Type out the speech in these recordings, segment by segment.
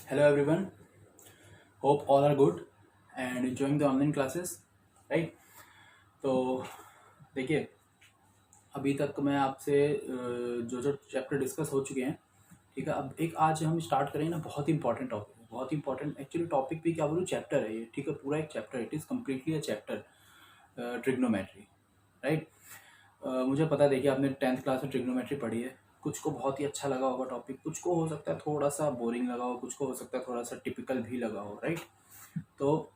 Hello everyone. Hope all are good and enjoying the online classes, right? तो देखिए, अभी तक मैं आपसे जो जो चैप्टर डिस्कस हो चुके हैं, ठीक है। अब एक आज हम स्टार्ट करेंगे ना, बहुत ही इंपॉर्टेंट टॉपिक है, बहुत ही इंपॉर्टेंट एक्चुअली टॉपिक भी क्या बोलूँ, चैप्टर है ये, ठीक है। पूरा एक chapter, it is completely a chapter, trigonometry, right. मुझे पता है, देखिए आपने 10th क्लास में ट्रिग्नोमेट्री पढ़ी है। कुछ को बहुत ही अच्छा लगा होगा टॉपिक, कुछ को हो सकता है थोड़ा सा बोरिंग लगा हो, कुछ को हो सकता है थोड़ा सा टिपिकल भी लगा हो, राइट। तो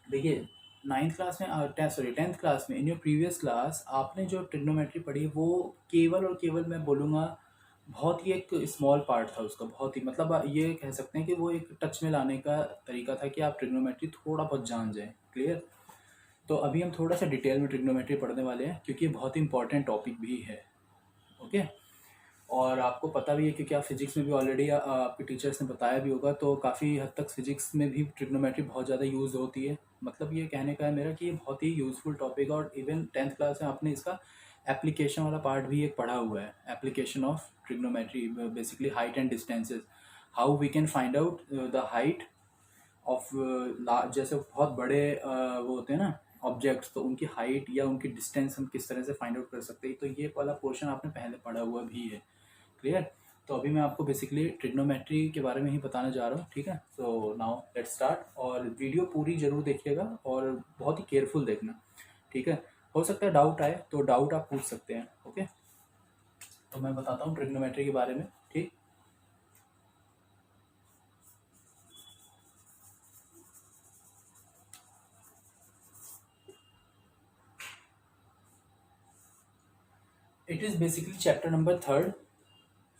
देखिए, 9th क्लास में सॉरी 10th क्लास में इन योर प्रीवियस क्लास आपने जो ट्रिग्नोमेट्री पढ़ी वो केवल और केवल मैं बोलूँगा बहुत ही एक स्मॉल पार्ट था उसका, बहुत ही मतलब ये कह सकते हैं कि वो एक टच में लाने का तरीका था कि आप ट्रिग्नोमेट्री थोड़ा बहुत जान जाएं, क्लियर। तो अभी हम थोड़ा सा डिटेल में ट्रिग्नोमेट्री पढ़ने वाले हैं क्योंकि ये बहुत ही इंपॉर्टेंट टॉपिक भी है, ओके। और आपको पता भी है क्योंकि आप फिजिक्स में भी ऑलरेडी आपके टीचर्स ने बताया भी होगा, तो काफ़ी हद तक फिजिक्स में भी ट्रिग्नोमेट्री बहुत ज़्यादा यूज़ होती है। मतलब ये कहने का है मेरा कि ये बहुत ही यूज़फुल टॉपिक है, और इवन 10th क्लास में आपने इसका एप्लीकेशन वाला पार्ट भी एक पढ़ा हुआ है, application of trigonometry, basically height and distances, how we can find out the height of जैसे बहुत बड़े वो होते हैं ना ऑब्जेक्ट्स, तो उनकी हाइट या उनकी डिस्टेंस हम किस तरह से फाइंड आउट कर सकते हैं। तो ये वाला पोर्शन आपने पहले पढ़ा हुआ भी है, क्लियर। तो अभी मैं आपको बेसिकली ट्रिग्नोमेट्री के बारे में ही बताने जा रहा हूँ, ठीक है। सो नाउ लेट्स स्टार्ट, और वीडियो पूरी जरूर देखिएगा और बहुत ही केयरफुल देखना, ठीक है। हो सकता है डाउट आए तो डाउट आप पूछ सकते हैं, ओके। तो मैं बताता हूँ ट्रिग्नोमेट्री के बारे में, ठीक। It is basically chapter number 3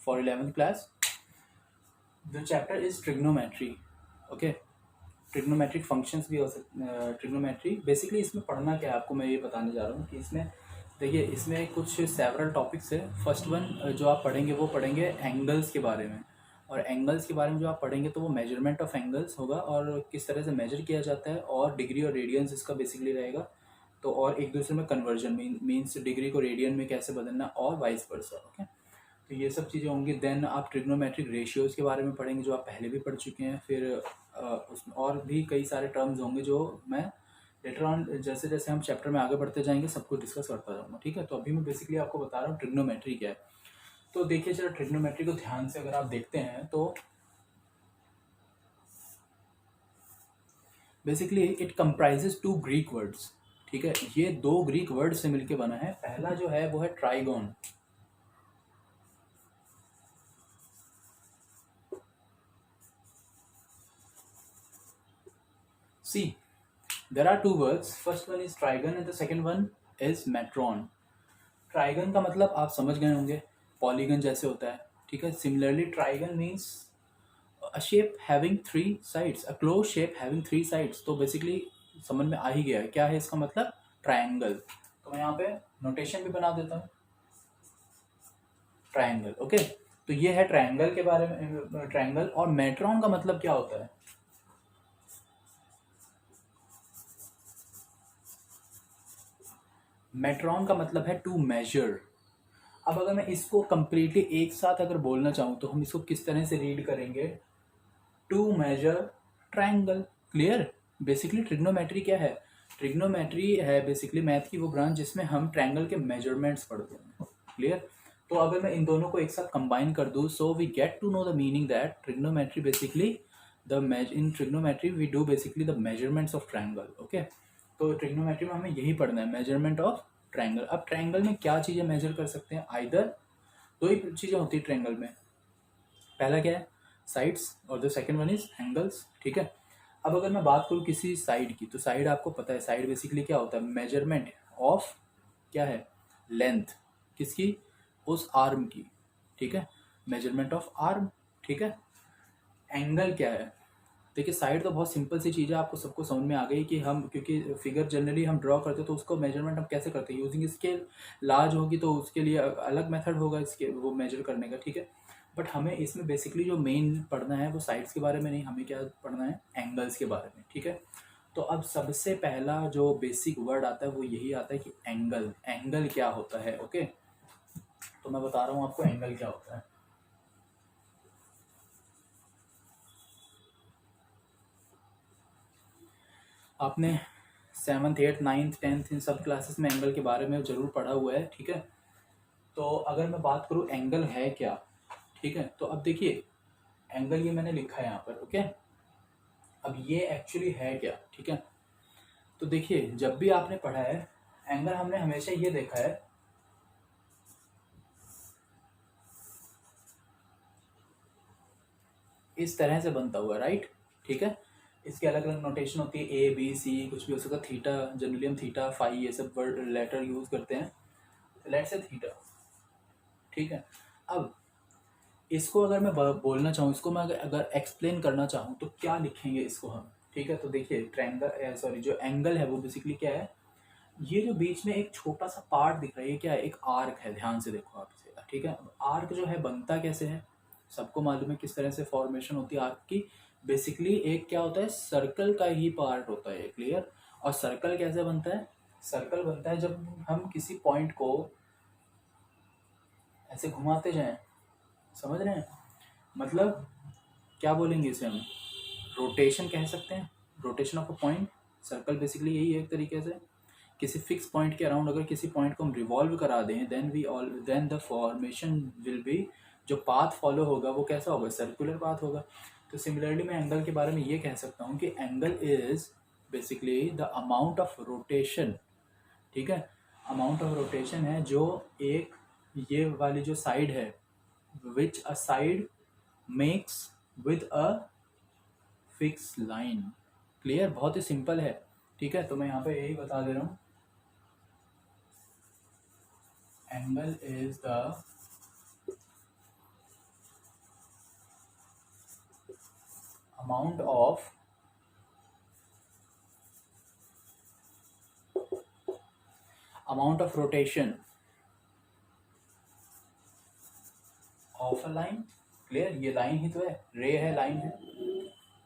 for 11th class. The chapter is trigonometry, okay. Trigonometric functions भी हो सकते, ट्रिग्नोमेट्री बेसिकली इसमें पढ़ना क्या है आपको मैं ये बताने जा रहा हूँ कि इसमें देखिए, इसमें कुछ सेवरल टॉपिक्स है। फर्स्ट वन जो आप पढ़ेंगे वो पढ़ेंगे एंगल्स के बारे में, और एंगल्स के बारे में जो आप पढ़ेंगे तो वो मेजरमेंट ऑफ एंगल्स होगा और किस तरह से मेजर किया जाता है, और डिग्री और रेडियंस इसका बेसिकली रहेगा। तो और एक दूसरे में कन्वर्जन मीन्स डिग्री को रेडियन में कैसे बदलना, और वाइस वर्सा, ओके। तो ये सब चीज़ें होंगी। देन आप ट्रिग्नोमेट्रिक रेशियोज़ के बारे में पढ़ेंगे जो आप पहले भी पढ़ चुके हैं। फिर उसमें और भी कई सारे टर्म्स होंगे जो मैं लेटर ऑन जैसे जैसे हम चैप्टर में आगे बढ़ते जाएंगे सब कुछ डिस्कस करता जाऊँगा, ठीक है। तो अभी मैं बेसिकली आपको बता रहा हूँ ट्रिग्नोमेट्री क्या है। तो देखिए जरा ट्रिग्नोमेट्री को ध्यान से अगर आप देखते हैं तो basically it comprises 2 Greek words, ठीक है। ये 2 ग्रीक वर्ड से मिलकर बना है। पहला जो है वो है trigon, see there are 2 words, first one is trigon and the second one is metron. Trigon का मतलब आप समझ गए होंगे, पॉलीगन जैसे होता है, ठीक है। Similarly trigon means a shape having 3 sides, a close shape having 3 sides. तो बेसिकली समझ में आ ही गया है क्या है इसका मतलब, ट्रायंगल। तो मैं यहाँ पे नोटेशन भी बना देता हूँ, ट्रायंगल, ओके। तो ये है ट्रायंगल के बारे में, ट्रायंगल। और मेट्रॉन का मतलब क्या होता है, मेट्रॉन का मतलब है टू मेजर। अब अगर मैं इसको कंप्लीटली एक साथ अगर बोलना चाहूँ तो हम इसको किस तरह से रीड करेंगे, to measure triangle, clear. Basically trigonometry क्या है, ट्रिग्नोमेट्री है बेसिकली मैथ की वो ब्रांच जिसमें हम ट्रायंगल के मेजरमेंट्स पढ़ते हैं, क्लियर। तो अगर मैं इन दोनों को एक साथ कंबाइन कर दूँ, so we get to know the meaning that trigonometry basically in trigonometry we do basically the measurements of triangle, okay. तो ट्रिग्नोमेट्री में हमें यही पढ़ना है, मेजरमेंट ऑफ ट्रायंगल। अब ट्रायंगल में क्या चीज़ें मेजर कर सकते हैं, आइदर दो ही चीज़ें होती है ट्रायंगल में। पहला क्या है, साइड्स, और the second one is angles, ठीक है। अब अगर मैं बात करूँ किसी साइड की, तो साइड आपको पता है, साइड बेसिकली क्या होता है, मेजरमेंट ऑफ क्या है, लेंथ, किसकी, उस आर्म की, ठीक है। मेजरमेंट ऑफ आर्म, ठीक है। एंगल क्या है, देखिए साइड तो बहुत सिंपल सी चीज़ है, आपको सबको समझ में आ गई कि हम क्योंकि फिगर जनरली हम ड्रॉ करते हैं तो उसको मेजरमेंट हम कैसे करते हैं, यूजिंग स्केल। लार्ज होगी तो उसके लिए अलग मेथड होगा इसके वो मेजर करने का, ठीक है। बट हमें इसमें बेसिकली जो मेन पढ़ना है वो साइड्स के बारे में नहीं, हमें क्या पढ़ना है, एंगल्स के बारे में, ठीक है। तो अब सबसे पहला जो बेसिक वर्ड आता है वो यही आता है कि एंगल, एंगल क्या होता है, ओके। तो मैं बता रहा हूँ आपको एंगल क्या होता है। आपने 7th 8th 9th 10th इन सब क्लासेस में एंगल के बारे में ज़रूर पढ़ा हुआ है, ठीक है। तो अगर मैं बात करूँ एंगल है क्या, ठीक है, तो अब देखिए एंगल ये मैंने लिखा है यहाँ पर, ओके। अब ये एक्चुअली है क्या, ठीक है। तो देखिए जब भी आपने पढ़ा है एंगल, हमने हमेशा ये देखा है इस तरह से बनता हुआ, राइट, ठीक है। इसकी अलग अलग नोटेशन होती है, ए बी सी कुछ भी हो सकता है, थीटा जनरली हम थीटा फाई ये सब वर्ड लेटर यूज करते हैं, लेट्स से थीटा, ठीक है। अब इसको अगर मैं बोलना चाहूँ, इसको मैं अगर एक्सप्लेन करना चाहूँ तो क्या लिखेंगे इसको हम, ठीक है। तो देखिए ट्रायंगल, सॉरी जो एंगल है वो बेसिकली क्या है, ये जो बीच में एक छोटा सा पार्ट दिख रहा है ये क्या है, एक आर्क है, ध्यान से देखो आप इसे, ठीक है। आर्क जो है बनता कैसे है, सबको मालूम है किस तरह से फॉर्मेशन होती है आर्क की। बेसिकली एक क्या होता है, सर्कल का ही पार्ट होता है, क्लियर। और सर्कल कैसे बनता है, सर्कल बनता है जब हम किसी पॉइंट को ऐसे घुमाते जाएं, समझ रहे हैं, मतलब क्या बोलेंगे इसे हम, रोटेशन कह सकते हैं, rotation of a point. Circle basically यही है एक तरीके से, किसी फिक्स पॉइंट के अराउंड अगर किसी पॉइंट को हम रिवॉल्व करा दें then the formation will be, जो पाथ फॉलो होगा वो कैसा होगा, सर्कुलर पाथ होगा। तो सिमिलरली मैं एंगल के बारे में ये कह सकता हूँ कि angle is basically the amount of rotation, ठीक है। अमाउंट ऑफ रोटेशन है जो एक ये वाली जो साइड है, which a side makes with a fix line, clear, बहुत ही सिंपल है, ठीक है। तो मैं यहाँ पे यही बता दे रहा हूँ, angle is the amount of rotation of a line, clear, ये लाइन ही तो है, रे है, लाइन है,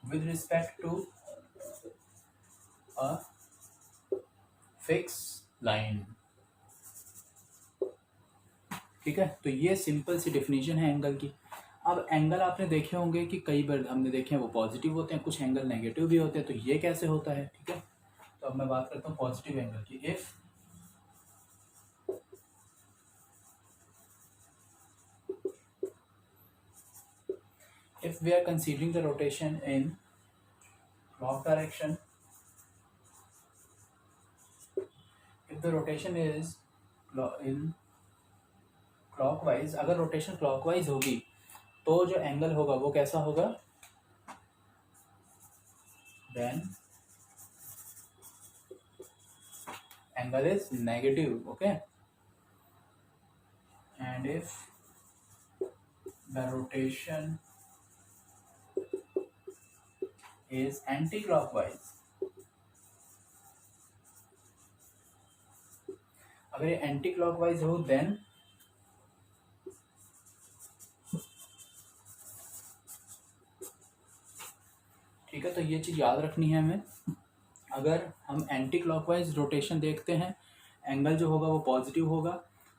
with respect to a fix line, ठीक है। तो ये सिंपल सी डेफिनेशन है एंगल की। अब एंगल आपने देखे होंगे कि कई बार हमने देखे हैं वो पॉजिटिव होते हैं, कुछ एंगल नेगेटिव भी होते हैं, तो ये कैसे होता है, ठीक है। तो अब मैं बात करता हूँ पॉजिटिव एंगल की। if we are considering the rotation in clock direction, if the rotation is in clockwise, अगर रोटेशन क्लॉकवाइज होगी तो जो एंगल होगा वो कैसा होगा, then angle is negative, okay. And if the rotation is anti clockwise, अगर ये एंटी क्लॉकवाइज हो देन ठीक है। तो ये चीज़ याद रखनी है हमें, अगर हम एंटी क्लॉकवाइज रोटेशन देखते हैं एंगल जो होगा वो पॉजिटिव होगा,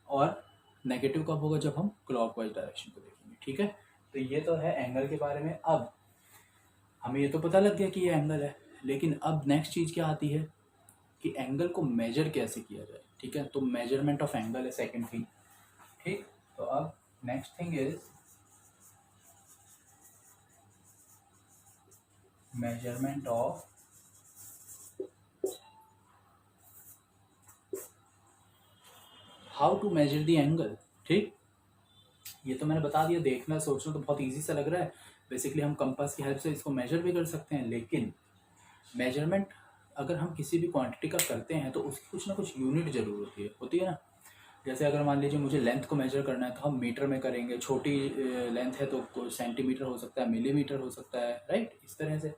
और नेगेटिव कब होगा, जब हम क्लॉकवाइज डायरेक्शन को देखेंगे, ठीक है। तो ये तो है एंगल के बारे में। अब हमें ये तो पता लग गया कि ये एंगल है, लेकिन अब नेक्स्ट चीज़ क्या आती है कि एंगल को मेजर कैसे किया जाए, ठीक है। तो मेजरमेंट ऑफ एंगल है सेकेंड थिंग, ठीक। तो अब next thing is measurement of how to measure the angle, ठीक। ये तो मैंने बता दिया, देखना सोचना तो बहुत इजी सा लग रहा है, बेसिकली हम कंपास की हेल्प से इसको मेजर भी कर सकते हैं, लेकिन मेजरमेंट अगर हम किसी भी क्वांटिटी का करते हैं तो उसकी कुछ ना कुछ यूनिट जरूर होती है ना। जैसे अगर मान लीजिए मुझे लेंथ को मेजर करना है तो हम मीटर में करेंगे, छोटी लेंथ है तो सेंटीमीटर हो सकता है, मिलीमीटर हो सकता है, राइट, इस तरह से।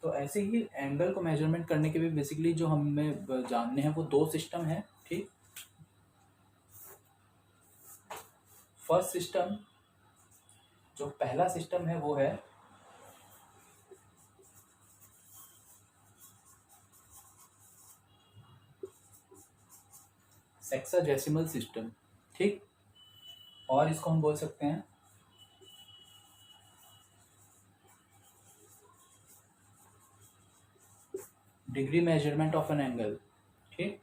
तो ऐसे ही एंगल को मेजरमेंट करने के भी बेसिकली जो हमें जानने हैं वो दो सिस्टम है, ठीक। फर्स्ट सिस्टम, जो पहला सिस्टम है वो है सेक्साडेसिमल सिस्टम, ठीक। और इसको हम बोल सकते हैं degree measurement of an angle. Okay.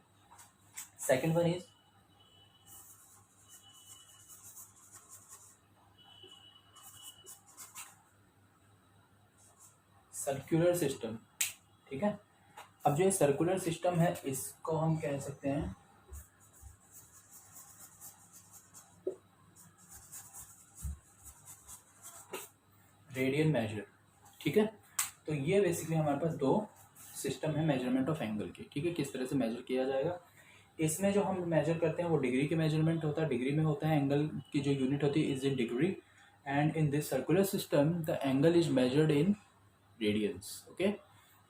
Second one is circular system. ठीक है. अब जो ये सर्कुलर सिस्टम है इसको हम कह सकते हैं रेडियन मेजर. ठीक है. तो ये बेसिकली हमारे पास दो सिस्टम है मेजरमेंट ऑफ एंगल के. ठीक है. किस तरह से मेजर किया जाएगा. इसमें जो हम मेजर करते हैं वो डिग्री के मेजरमेंट होता है. डिग्री में होता है एंगल की जो यूनिट होती है is in degree. And in this circular system the angle is measured in radiance. Okay.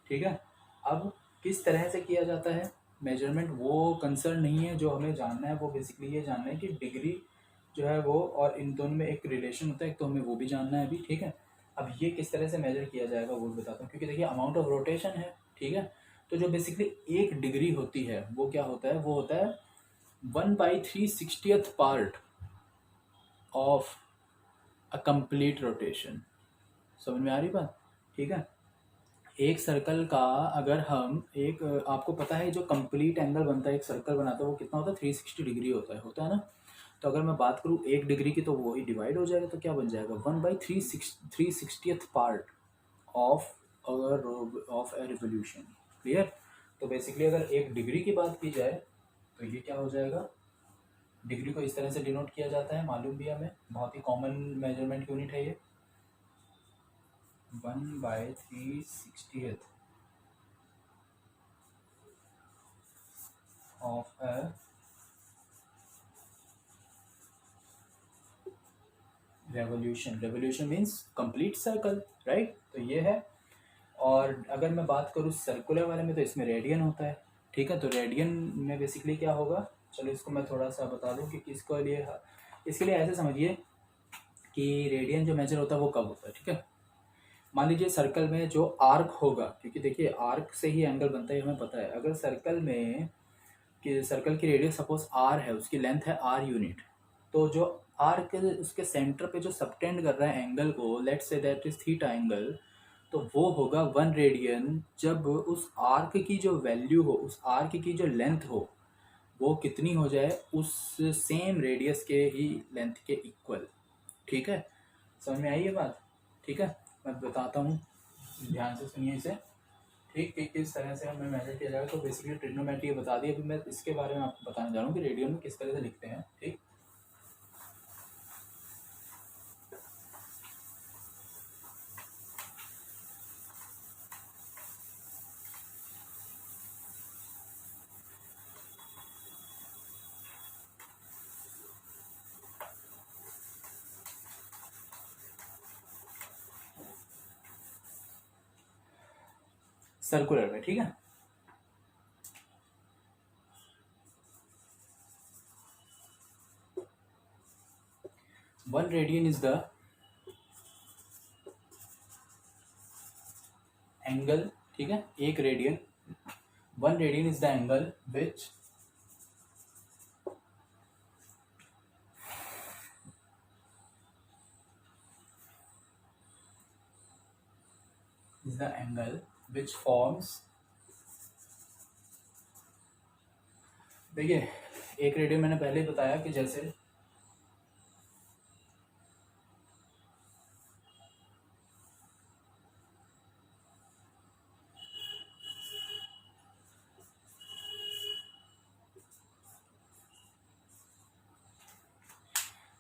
ठीक है. अब किस तरह से किया जाता है मेजरमेंट वो कंसर्न नहीं है. जो हमें जानना है वो बेसिकली ये जानना है कि डिग्री जो है वो और इन दोनों में एक रिलेशन होता है. तो हमें वो भी जानना है अभी. ठीक है. अब ये किस तरह से मेजर किया जाएगा वो बताता हूँ. क्योंकि देखिए अमाउंट ऑफ रोटेशन है. ठीक है. तो जो बेसिकली एक डिग्री होती है वो क्या होता है. वो होता है 1/360th part of a complete rotation. समझ में आ रही बात. ठीक है. एक सर्कल का अगर हम एक आपको पता है जो कंप्लीट एंगल बनता है एक सर्कल बनाता है वो कितना होता है 360 डिग्री होता है ना. तो अगर मैं बात करूँ एक डिग्री की तो वो ही डिवाइड हो जाएगा. तो क्या बन जाएगा 1/360th part of a revolution. Clear. तो बेसिकली अगर एक डिग्री की बात की जाए तो ये क्या हो जाएगा. डिग्री को इस तरह से डिनोट किया जाता है. मालूम भी हमें बहुत ही कॉमन मेजरमेंट यूनिट है ये. 1/360th of A revolution. Revolution means complete circle. Right. तो ये है. और अगर मैं बात करूँ सर्कुलर वाले में तो इसमें रेडियन होता है. ठीक है. तो रेडियन में बेसिकली क्या होगा. चलो इसको मैं थोड़ा सा बता दूँ कि किसको लिए. इसके लिए ऐसे समझिए कि रेडियन जो मेजर होता है वो कब होता है. ठीक है. मान लीजिए सर्कल में जो आर्क होगा. क्योंकि देखिए आर्क से ही एंगल बनता है हमें पता है. अगर सर्कल में कि सर्कल की रेडियस सपोज आर है उसकी लेंथ है आर यूनिट. तो जो आर्क उसके सेंटर पे जो सबटेंड कर रहा है एंगल को let's say that is theta angle. तो वो होगा 1 रेडियन जब उस आर्क की जो वैल्यू हो उस आर्क की जो लेंथ हो वो कितनी हो जाए उस सेम रेडियस के ही लेंथ के इक्वल. ठीक है. समझ में आई ये बात. ठीक है. मैं बताता हूँ ध्यान से सुनिए इसे. ठीक ठीक. किस तरह से हमें मेजर किया जाएगा. तो बेसिकली ट्रिग्नोमेट्री ये बता दी. अभी मैं इसके बारे में आपको बताने जा रहा हूँ कि रेडियन में किस तरह से लिखते हैं. ठीक. सर्कुलर में. ठीक है. One radian is the angle. ठीक है. एक radian 1 radian is the angle which is the angle which forms. देखिए एक रेडियन मैंने पहले ही बताया कि जैसे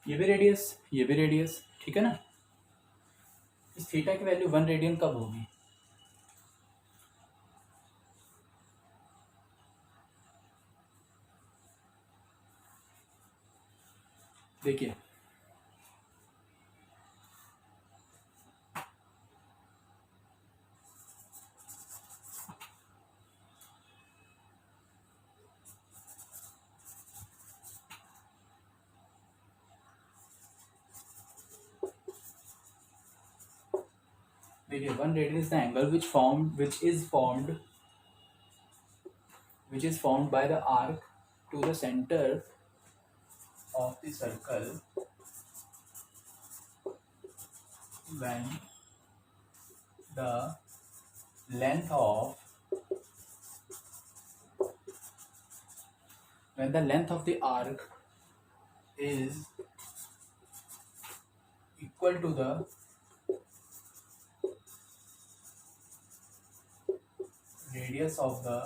ये भी रेडियस. ठीक है ना. इस थीटा की वैल्यू 1 रेडियन कब होगी. देखिए देखिए 1 radian is the angle which is formed by the arc to the center of the circle when the length of when the length of the arc is equal to the radius of the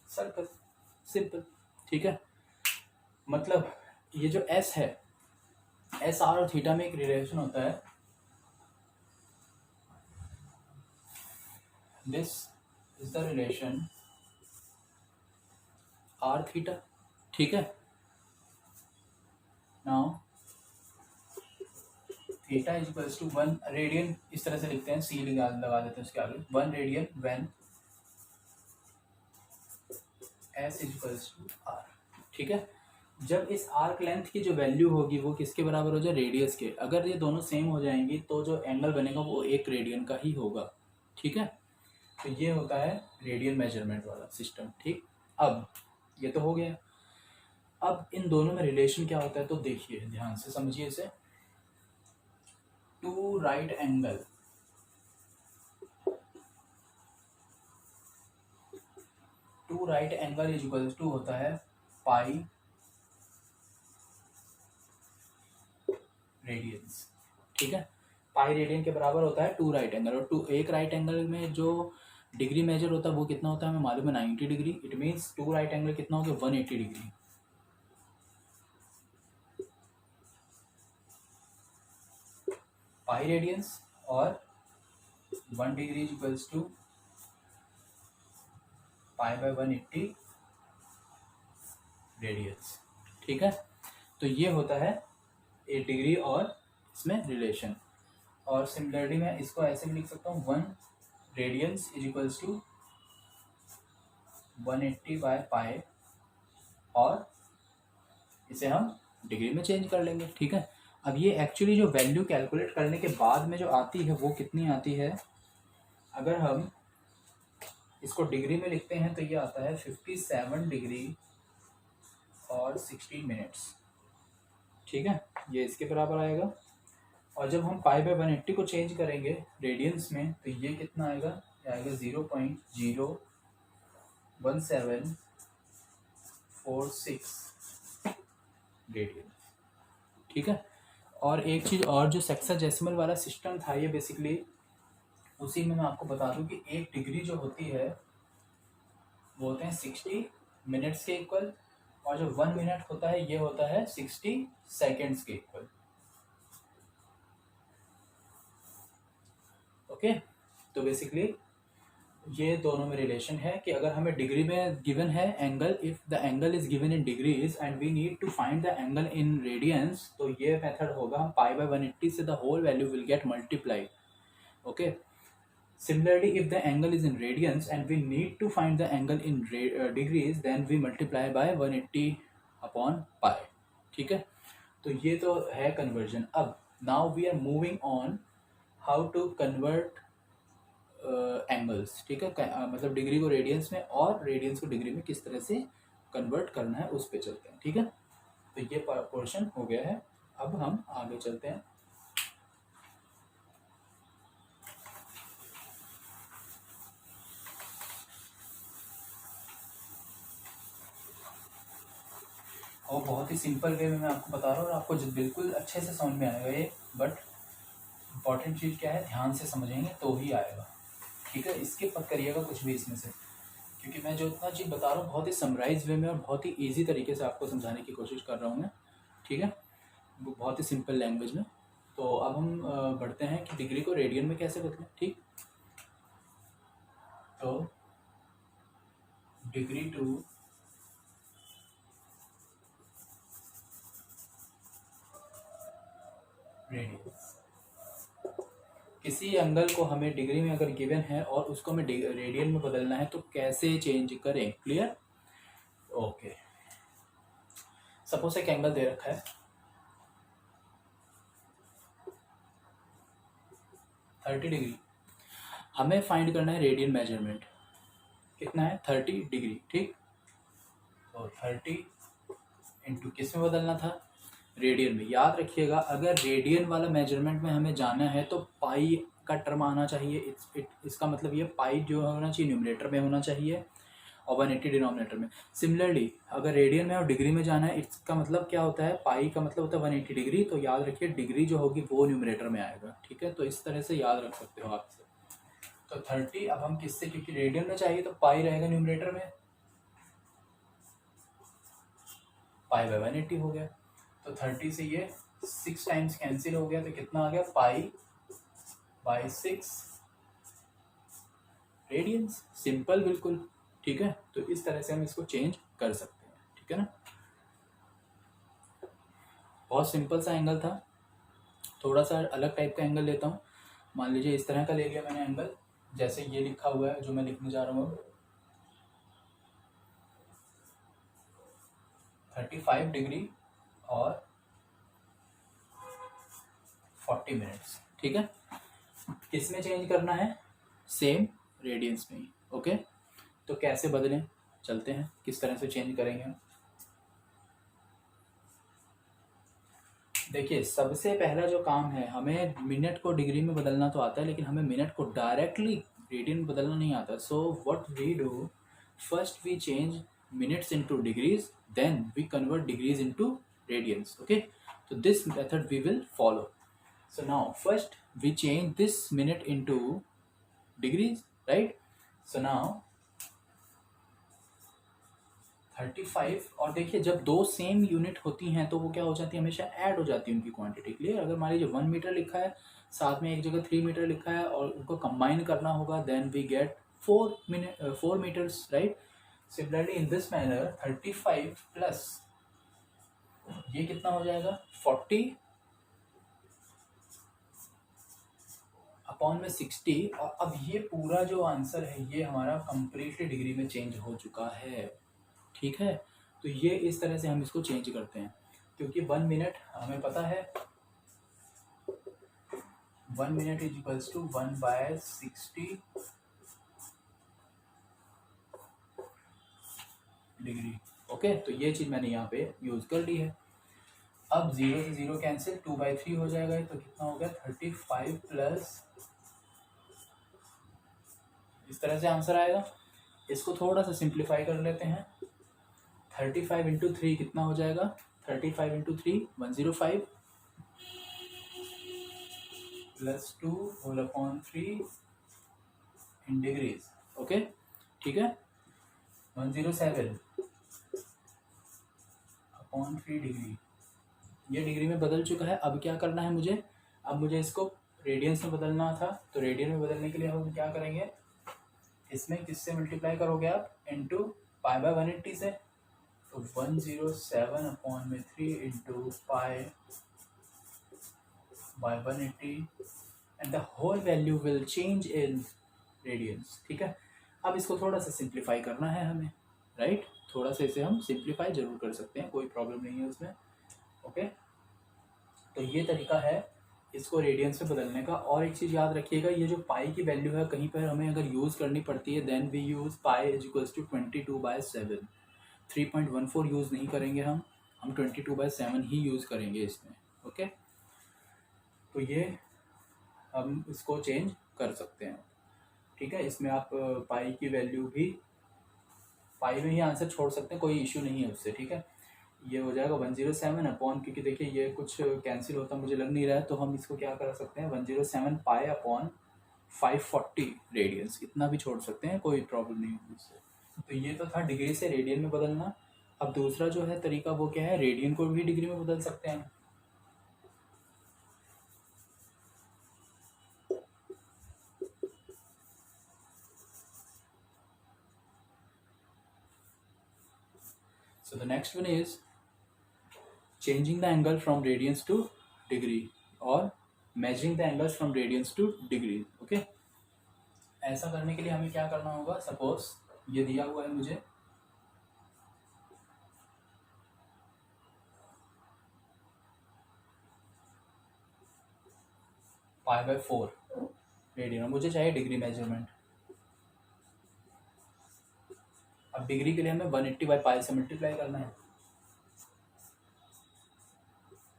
circle, simple. ठीक है, मतलब ये जो S है, S R और theta में एक relation होता है, this is the relation r theta. ठीक है, now theta is equals to 1 radian, इस तरह से लिखते हैं, सी लगा देते हैं उसके आगे, 1 radian when s is equals to r. ठीक है, जब इस आर्क लेंथ की जो वैल्यू होगी वो किसके बराबर हो जाए, रेडियस के। अगर ये दोनों सेम हो जाएंगी तो जो एंगल बनेगा वो 1 रेडियन का ही होगा। ठीक है, तो ये होता है रेडियन मेजरमेंट वाला सिस्टम। ठीक, अब ये तो हो गया। अब इन दोनों में रिलेशन क्या होता है तो देखिए, ध्यान से समझिए इसे। Two right angle, two right angle is equal to होता है पाई रेडियंस। ठीक है, पाई रेडियन के बराबर होता है टू राइट एंगल, और टू एक राइट एंगल में जो डिग्री मेजर होता है वो कितना होता है हमें मालूम है, 90 degree. It means two right angle कितना हो गया, 180 डिग्री। पाई रेडियंस और 1 degree is equals to pi by 180 radians. ठीक है, तो ये होता है 8 डिग्री और इसमें रिलेशन। और सिमिलरली मैं इसको ऐसे भी लिख सकता हूँ, 1 radians is equals to 180 by pi, और इसे हम डिग्री में चेंज कर लेंगे। ठीक है, अब ये एक्चुअली जो वैल्यू कैलकुलेट करने के बाद में जो आती है वो कितनी आती है, अगर हम इसको डिग्री में लिखते हैं तो ये आता है 57 डिग्री और 16 मिनट्स। ठीक है, ये इसके बराबर आएगा। और जब हम पाई बाय 180 को चेंज करेंगे रेडियंस में तो ये कितना आएगा, ये आएगा 0.01746 रेडियन। ठीक है, और एक चीज़ और, जो सेक्साडेसिमल वाला सिस्टम था ये बेसिकली, उसी में मैं आपको बता दूं कि 1 डिग्री जो होती है वो होते हैं 60 मिनट्स के इक्वल, और जो 1 मिनट होता है ये होता है 60 सेकेंड्स के इक्वल। ओके, तो बेसिकली ये दोनों में रिलेशन है कि अगर हमें डिग्री में गिवन है angle, if the angle is given in degrees and we need to find the angle in radians, तो ये मेथड होगा, हम पाई बाय 180 से the whole value will get multiplied. Okay, similarly if the angle is in radians and we need to find the angle in degrees, then we multiply by 180 upon pi। ठीक है, तो ये तो है conversion. अब now we are moving on how to convert angles. ठीक है, मतलब डिग्री को रेडियंस में और रेडियंस को डिग्री में किस तरह से कन्वर्ट करना है उस पे चलते हैं। ठीक है, तो ये पोर्शन हो गया है, अब हम आगे चलते हैं। और बहुत ही सिंपल वे में मैं आपको बता रहा हूँ और आपको बिल्कुल अच्छे से समझ में आएगा ये, बट इम्पॉर्टेंट चीज़ क्या है, ध्यान से समझेंगे तो ही आएगा। ठीक है, इसके मत करिएगा कुछ भी इसमें से, क्योंकि मैं जो इतना चीज़ बता रहा हूँ बहुत ही समराइज वे में और बहुत ही ईजी तरीके से आपको समझाने की कोशिश कर रहा हूँ मैं। ठीक है, बहुत ही सिंपल लैंग्वेज में। तो अब हम बढ़ते हैं कि डिग्री को रेडियन में कैसे बदलें। ठीक, तो डिग्री टू रेडियन, किसी एंगल को हमें डिग्री में अगर गिवन है और उसको हमें रेडियन में बदलना है तो कैसे चेंज करें। क्लियर? ओके, सपोज एक एंगल दे रखा है 30 डिग्री, हमें फाइंड करना है रेडियन मेजरमेंट कितना है, 30 डिग्री। ठीक, तो 30 इंटू किस में बदलना था, रेडियन में। याद रखिएगा, अगर रेडियन वाला मेजरमेंट में हमें जाना है तो पाई का टर्म आना चाहिए। इसका मतलब ये पाई जो होना चाहिए न्यूमरेटर में होना चाहिए और 180 डिनोमिनेटर में। सिमिलरली अगर रेडियन में और डिग्री में जाना है, इसका मतलब क्या होता है, पाई का मतलब होता है 180 डिग्री, तो याद रखिए डिग्री जो होगी वो न्यूमरेटर में आएगा, ठीक है। तो इस तरह से याद रख सकते हो आप। तो 30 अब हम किससे, क्योंकि रेडियन में चाहिए तो पाई रहेगा न्यूमरेटर में, पाई बाय 180 हो गया। तो 30 से ये 6 टाइम्स कैंसिल हो गया, तो कितना आ गया, पाई बाय 6 रेडियंस। सिंपल बिल्कुल, ठीक है। तो इस तरह से हम इसको चेंज कर सकते हैं, ठीक है ना। बहुत सिंपल सा एंगल था, थोड़ा सा अलग टाइप का एंगल लेता हूँ। मान लीजिए इस तरह का ले लिया मैंने एंगल, जैसे ये लिखा हुआ है जो मैं लिखने जा रहा हूँ अब, 35 डिग्री और 40 मिनट्स, ठीक है। किस में चेंज करना है, सेम रेडियंस में ही, ओके। तो कैसे बदलें, चलते हैं किस तरह से चेंज करेंगे हम। देखिए सबसे पहला जो काम है, हमें मिनट को डिग्री में बदलना तो आता है, लेकिन हमें मिनट को डायरेक्टली रेडियन में बदलना नहीं आता। So what we do, first we change minutes into degrees, then we convert degrees into radians, okay. तो this method we will follow. So now first we change this minute into degrees, right. So now 35, और देखिए जब दो same unit होती हैं तो वो क्या हो जाती है, हमेशा ऐड हो जाती है उनकी क्वांटिटी। क्लियर। अगर मान लीजिए 1 मीटर लिखा है, साथ में एक जगह 3 मीटर लिखा है, और उनको कंबाइन करना होगा, then we get 4 metres, right. Similarly in this manner 35 plus ये कितना हो जाएगा, 40 अपॉन में 60, और अब ये पूरा जो आंसर है ये हमारा कंप्लीटली डिग्री में चेंज हो चुका है, ठीक है। तो ये इस तरह से हम इसको चेंज करते हैं, क्योंकि 1 मिनट हमें पता है 1 minute is equals to 1/60 degree, okay. तो ये चीज़ मैंने यहाँ पे यूज़ कर ली है। अब 0 से 0 कैंसिल, 2/3 हो जाएगा, तो कितना हो गया, 35 प्लस, इस तरह से आंसर आएगा। इसको थोड़ा सा सिंप्लीफाई कर लेते हैं, 35 इंटू 3 कितना हो जाएगा, 35 into 3 105 plus 2 whole upon 3 in degrees, okay, ठीक है। 107 अपॉन 3 डिग्री, ये डिग्री में बदल चुका है। अब क्या करना है मुझे, अब मुझे इसको रेडियंस में बदलना था, तो रेडियन में बदलने के लिए हम क्या करेंगे, इसमें किससे मल्टीप्लाई करोगे आप, इंटू पाई बाय 180 से, तो 107 अपॉन में 3 into pi by 180 and the whole value will change in radians, ठीक है। अब इसको थोड़ा सा सिंप्लीफाई करना है हमें, राइट। थोड़ा सा इसे हम सिंप्लीफाई जरूर कर सकते हैं, कोई प्रॉब्लम नहीं है उसमें, ओके। तो ये तरीका है इसको रेडियंस में बदलने का। और एक चीज़ याद रखिएगा, ये जो पाई की वैल्यू है कहीं पर हमें अगर यूज़ करनी पड़ती है, then we use pi is equals to 22/7, 3.14 use नहीं करेंगे हम 22/7 ही यूज़ करेंगे इसमें, ओके। तो ये हम इसको चेंज कर सकते हैं, ठीक है। इसमें आप पाई की वैल्यू भी पाई में ही आंसर छोड़ सकते हैं, कोई इशू नहीं है उससे, ठीक है। ये हो जाएगा 107 अपॉन, क्योंकि देखिए ये कुछ कैंसिल होता मुझे लग नहीं रहा है, तो हम इसको क्या कर सकते हैं, 107 पाई अपॉन 540 रेडियंस, इतना भी छोड़ सकते हैं, कोई प्रॉब्लम नहीं होगी इससे। तो ये तो था डिग्री से रेडियन में बदलना। अब दूसरा जो है तरीका वो क्या है, रेडियन को भी डिग्री में बदल सकते हैं। So the next one is changing the angle from radians to degree or measuring the angles from radians to degree, okay। ऐसा करने के लिए हमें क्या करना होगा, सपोज ये दिया हुआ है मुझे, π/4 रेडियन, मुझे चाहिए डिग्री मेजरमेंट। अब डिग्री के लिए हमें 180/π से मल्टीप्लाई करना है,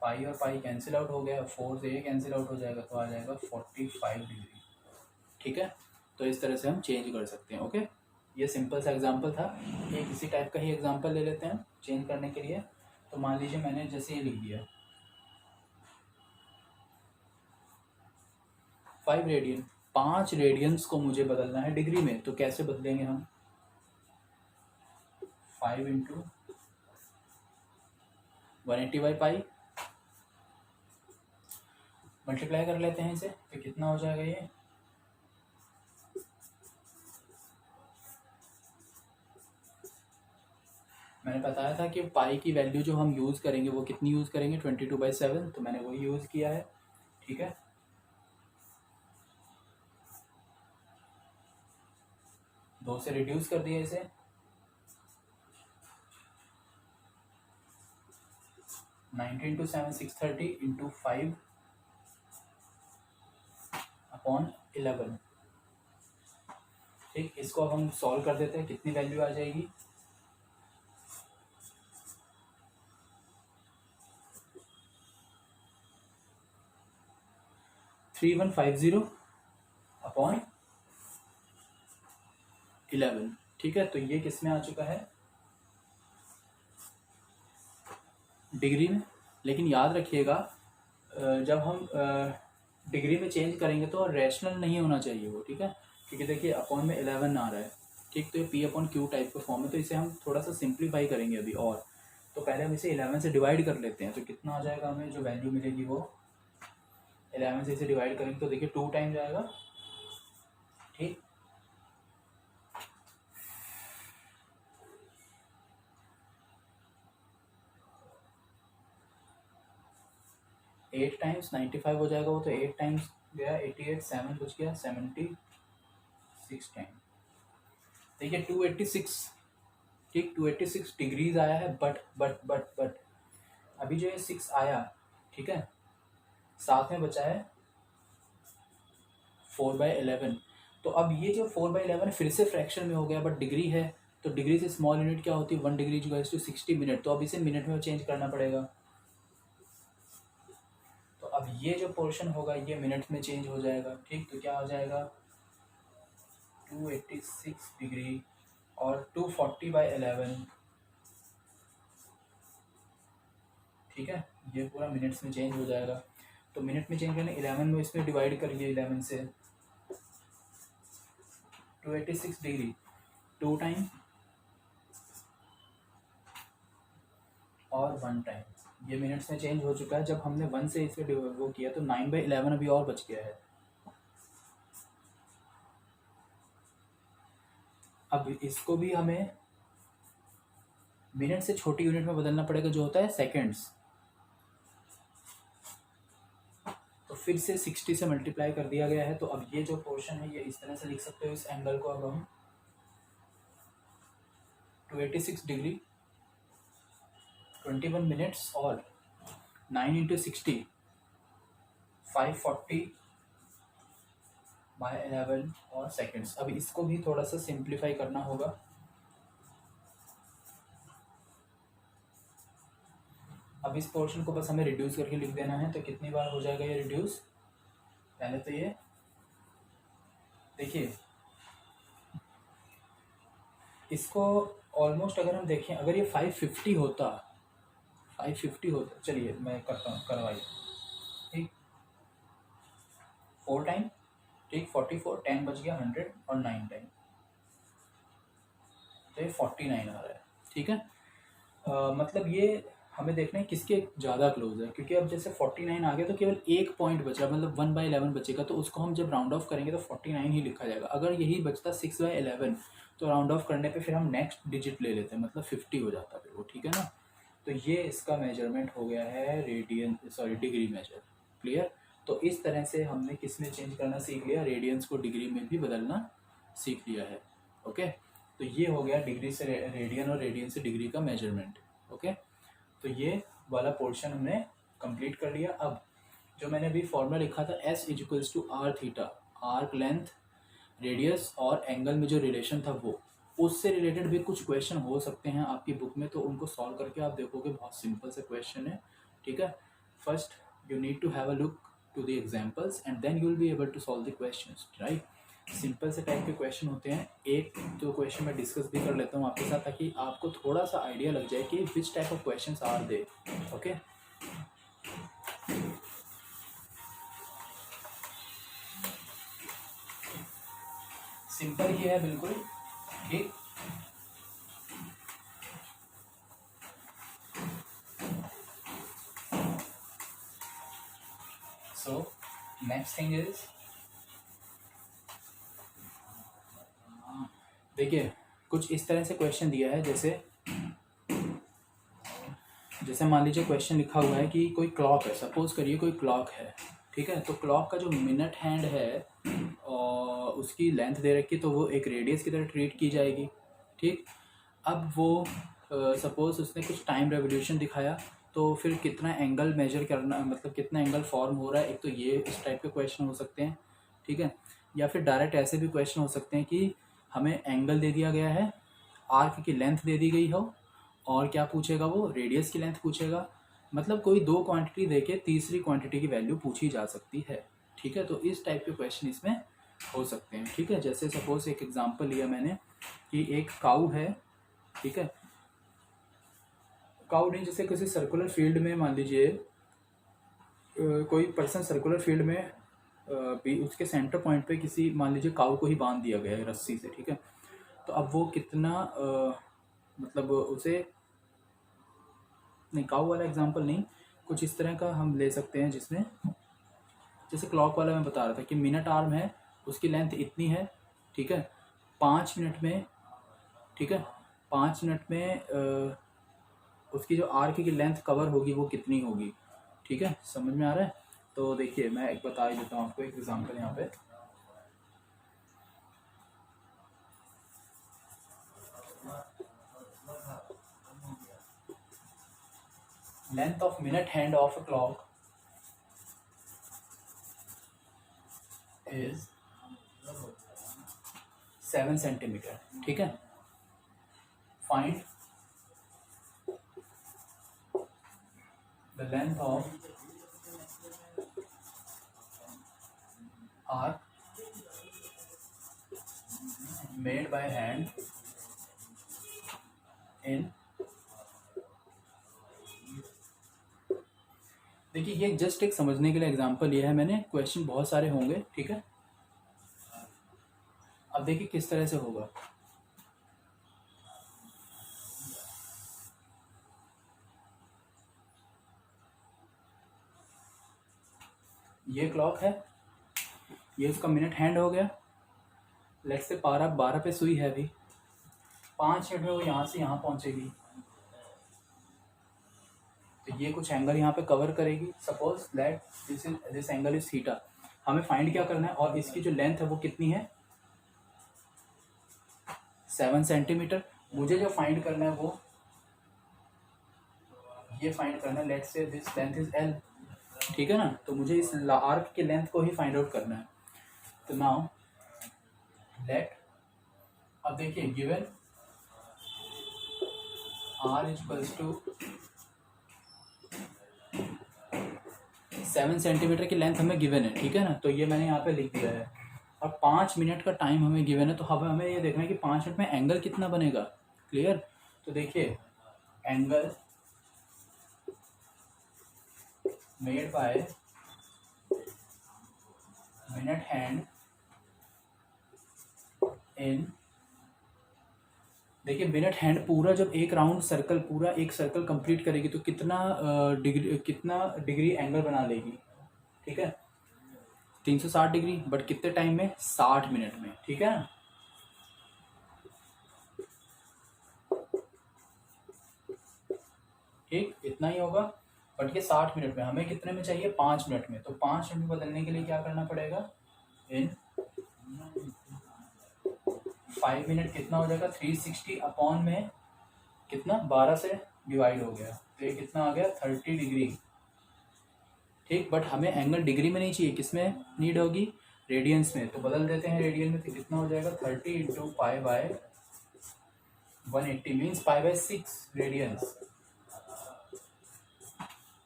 पाई और पाई कैंसिल आउट हो गया, 4 से ये कैंसिल आउट हो जाएगा, तो आ जाएगा 45 डिग्री, ठीक है। तो इस तरह से हम चेंज कर सकते हैं, ओके। ये सिंपल सा एग्जांपल था। एक इसी टाइप का ही एग्जांपल ले लेते हैं चेंज करने के लिए। तो मान लीजिए मैंने जैसे ये लिख दिया 5 रेडियन, 5 रेडियंस को मुझे बदलना है डिग्री में। तो कैसे बदलेंगे हम? 5 इंटू 180/पाई मल्टीप्लाई कर लेते हैं इसे, तो कितना हो जाएगा ये? मैंने बताया था कि पाई की वैल्यू जो हम यूज़ करेंगे वो कितनी यूज़ करेंगे? 22/7। तो मैंने वही यूज़ किया है। ठीक है, दो से रिड्यूस कर दिया इसे, 90 इंटू 7 630 इंटू 5/11। ठीक, इसको अब हम सॉल्व कर देते हैं। कितनी वैल्यू आ जाएगी? 3150/11। ठीक है, तो ये किस में आ चुका है? डिग्री में। लेकिन याद रखिएगा जब हम डिग्री में चेंज करेंगे तो रैशनल नहीं होना चाहिए वो। ठीक है, क्योंकि देखिए अपॉन में 11 आ रहा है। ठीक, तो ये P/Q टाइप का फॉर्म है, तो इसे हम थोड़ा सा सिंप्लीफाई करेंगे अभी। और तो पहले हम इसे 11 से डिवाइड कर लेते हैं। तो कितना आ जाएगा? हमें जो वैल्यू मिलेगी वो 11 से इसे डिवाइड करेंगे तो देखिए 2 टाइम जाएगा। ठीक, एट टाइम्स 95 हो जाएगा वो, तो 8 टाइम्स गया 88, 7 बच गया 76 टाइम। देखिए 286। ठीक, 286 डिग्रीज आया है। बट अभी जो ये 6 आया, ठीक है, साथ में बचा है 4/11। तो अब ये जो 4/11 फिर से फ्रैक्शन में हो गया, बट डिग्री है। तो डिग्री से स्मॉल यूनिट क्या होती है? 1 डिग्री इक्वल्स टू 60 मिनट। तो अब इसे मिनट में चेंज करना पड़ेगा। तो अब ये जो पोर्शन होगा ये मिनट में चेंज हो जाएगा। ठीक, तो क्या हो जाएगा? 286 डिग्री और 240/11। ठीक है, ये पूरा मिनट्स में चेंज हो जाएगा। तो मिनट में चेंज करने 11 में इसमें डिवाइड करिए 11 से। 286 डिग्री 2 टाइम और 1 टाइम, ये मिनट्स में चेंज हो चुका है। जब हमने 1 से इसे वो किया तो 9/11 अभी और बच गया है। अब इसको भी हमें मिनट से छोटी यूनिट में बदलना पड़ेगा, जो होता है सेकेंड्स। तो फिर से 60 से मल्टीप्लाई कर दिया गया है। तो अब ये जो पोर्शन है ये इस तरह से लिख सकते हो। इस एंगल को अब हम 286 डिग्री 21 मिनट्स और 9 इंटू 60 540/11 और सेकेंड्स। अब इसको भी थोड़ा सा सिंप्लीफाई करना होगा। अब इस पोर्शन को बस हमें रिड्यूस करके लिख देना है। तो कितनी बार हो जाएगा ये रिड्यूस? पहले तो ये देखिए, इसको ऑलमोस्ट अगर हम देखें, अगर ये 550 होता, चलिए मैं करता हूँ, करवाइए। ठीक, 4 टाइम, ठीक, 44, 10 बच गया 100 और 9 टाइम, तो ये 49 आ रहा है। ठीक है, मतलब ये हमें देखना है किसके ज़्यादा क्लोज है, क्योंकि अब जैसे 49 आ गया तो केवल एक पॉइंट बचा, मतलब 1/11 बचेगा। तो उसको हम जब राउंड ऑफ करेंगे तो 49 ही लिखा जाएगा। अगर यही बचता 6/11 तो राउंड ऑफ करने पे फिर हम नेक्स्ट डिजिट ले लेते हैं, मतलब 50 हो जाता फिर वो। ठीक है ना, तो ये इसका मेजरमेंट हो गया है डिग्री मेजर। क्लियर? तो इस तरह से हमने किस में चेंज करना सीख लिया? रेडियंस को डिग्री में भी बदलना सीख लिया है। ओके, तो ये हो गया डिग्री से रेडियन और रेडियन से डिग्री का मेजरमेंट। ओके, तो ये वाला पोर्शन हमने कंप्लीट कर लिया। अब जो मैंने अभी फॉर्मूला लिखा था S=R theta, arc length, radius और एंगल में जो रिलेशन था वो, उससे रिलेटेड भी कुछ क्वेश्चन हो सकते हैं आपकी बुक में। तो उनको सॉल्व करके आप देखोगे बहुत सिंपल से क्वेश्चन है। ठीक है, first you need to have a look to the examples and then you will be able to solve the questions, right? Simple से टाइप के क्वेश्चन होते हैं। एक दो क्वेश्चन मैं डिस्कस भी कर लेता हूँ आपके साथ, ताकि आपको थोड़ा सा आइडिया लग जाए कि which type of questions are they. Okay, simple ही है बिल्कुल। ठीक, सो नेक्स्ट थिंग इज, देखिए कुछ इस तरह से क्वेश्चन दिया है, जैसे मान लीजिए क्वेश्चन लिखा हुआ है कि कोई क्लॉक है, सपोज करिए कोई क्लॉक है, ठीक है। तो क्लॉक का जो मिनट हैंड है और उसकी लेंथ दे रखी, तो वो एक रेडियस की तरह ट्रीट की जाएगी। ठीक, अब वो सपोज उसने कुछ टाइम रेवोल्यूशन दिखाया, तो फिर कितना एंगल मेजर करना, मतलब कितना एंगल फॉर्म हो रहा है, एक तो ये इस टाइप के क्वेश्चन हो सकते हैं। ठीक है, या फिर डायरेक्ट ऐसे भी क्वेश्चन हो सकते हैं कि हमें एंगल दे दिया गया है, आर्क की लेंथ दे दी गई हो, और क्या पूछेगा वो, रेडियस की लेंथ पूछेगा। मतलब कोई दो क्वांटिटी देके तीसरी क्वांटिटी की वैल्यू पूछी जा सकती है। ठीक है, तो इस टाइप के क्वेश्चन इसमें हो सकते हैं। ठीक है, जैसे सपोज एक एग्जांपल लिया मैंने कि एक काऊ है, ठीक है। काऊ नहीं, जैसे किसी सर्कुलर फील्ड में मान लीजिए कोई पर्सन सर्कुलर फील्ड में भी उसके सेंटर पॉइंट पे किसी, मान लीजिए काऊ को ही बांध दिया गया है रस्सी से। ठीक है, तो अब वो कितना मतलब उसे, नहीं काऊ वाला एग्जांपल नहीं, कुछ इस तरह का हम ले सकते हैं जिसमें, जैसे क्लॉक वाला मैं बता रहा था कि मिनट आर्म है, उसकी लेंथ इतनी है। ठीक है, 5 मिनट में, ठीक है, 5 मिनट में उसकी जो आर्क की लेंथ कवर होगी वो कितनी होगी। ठीक है, समझ में आ रहा है। तो देखिए मैं एक बता ही देता हूँ आपको, एक एग्जांपल यहाँ पे, length of minute hand of a clock is 7 centimetre. ठीक है, find the length of arc made by hand in, देखिए ये जस्ट एक समझने के लिए एग्जांपल लिया है मैंने, क्वेश्चन बहुत सारे होंगे। ठीक है, अब देखिए किस तरह से होगा। ये क्लॉक है, ये उसका मिनट हैंड हो गया, लेट्स से 12 पे सुई है अभी, 5 मिनट में वो यहाँ से यहाँ पहुँचेगी, तो ये कुछ एंगल यहाँ पे कवर करेगी। Suppose that this angle is theta. हमें फाइंड क्या करना है, और इसकी जो लेंथ है वो कितनी है, 7 सेंटीमीटर। मुझे जो फाइंड करना है वो ये फाइंड करना है, let's say this length is L. ठीक है ना, तो मुझे इस आर्क की लेंथ को ही फाइंड आउट करना है। तो नाउ लेट, अब देखिए given R equals to 7 centimetre की लेंथ हमें गिवन है। ठीक है ना, तो ये मैंने यहाँ पे लिख दिया है, और 5 मिनट का टाइम हमें गिवन है, तो हमें ये देखना है कि 5 मिनट में एंगल कितना बनेगा। क्लियर, तो देखिए angle made by minute hand in, देखिए मिनट हैंड पूरा जब एक राउंड सर्कल, पूरा एक सर्कल कंप्लीट करेगी तो कितना डिग्री एंगल बना लेगी। ठीक है, 360 डिग्री, बट कितने टाइम में, 60 मिनट में। ठीक है ना, ठीक इतना ही होगा, बट ये 60 मिनट में, हमें कितने में चाहिए, 5 मिनट में। तो 5 मिनट में बदलने के लिए क्या करना पड़ेगा, इन 5 मिनट कितना हो जाएगा, 360 अपॉन में कितना, 12 से डिवाइड हो गया, तो ये कितना आ गया, 30 डिग्री। ठीक, बट हमें एंगल डिग्री में नहीं चाहिए, किसमें नीड होगी, रेडियंस में। तो बदल देते हैं रेडियन में, तो कितना हो जाएगा, 30 into pi by 180 means pi by 6 radians.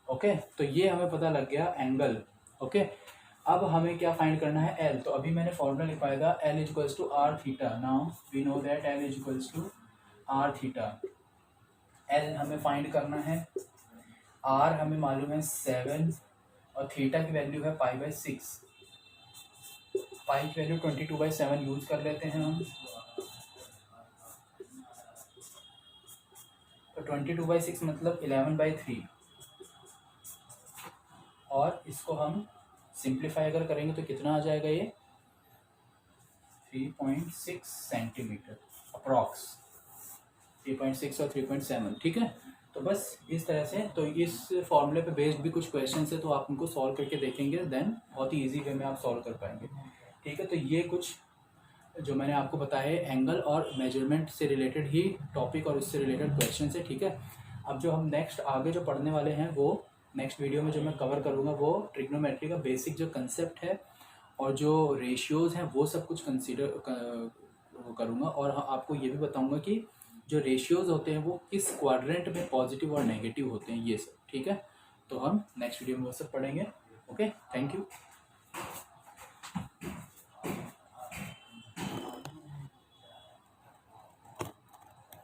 Okay, तो ये हमें पता लग गया एंगल। ओके, अब हमें क्या फाइंड करना है, एल। तो अभी मैंने फॉर्मूला लिखवाया था, L equals to R theta. Now we know that L equals to R theta. L हमें फाइंड करना है, आर हमें मालूम है 7 और थीटा की वैल्यू है π/6। पाई की वैल्यू 22/7 यूज कर लेते हैं हम। तो 22/6 मतलब 11/3, और इसको हम सिंप्लीफाई अगर करेंगे तो कितना आ जाएगा, ये 3.6 सेंटीमीटर अप्रॉक्स, 3.6 और 3.7, ठीक है। तो बस इस तरह से, तो इस फॉर्मूले पे बेस्ड भी कुछ क्वेश्चन है, तो आप उनको सॉल्व करके देखेंगे, देन बहुत ही इजी वे में आप सॉल्व कर पाएंगे, ठीक है। तो ये कुछ जो मैंने आपको बताया है एंगल और मेजरमेंट से रिलेटेड ही टॉपिक और उससे रिलेटेड क्वेश्चन है, ठीक है। अब जो हम नेक्स्ट आगे जो पढ़ने वाले हैं, वो नेक्स्ट वीडियो में जो मैं कवर करूँगा वो ट्रिग्नोमेट्री का बेसिक जो कंसेप्ट है और जो रेशियोज़ हैं वो सब कुछ कंसीडर करूँगा, और आपको ये भी बताऊँगा कि जो रेशियोज़ होते हैं वो किस क्वाड्रेंट में पॉजिटिव और नेगेटिव होते हैं, ये सब, ठीक है। तो हम नेक्स्ट वीडियो में वो सब पढ़ेंगे। Okay, thank you.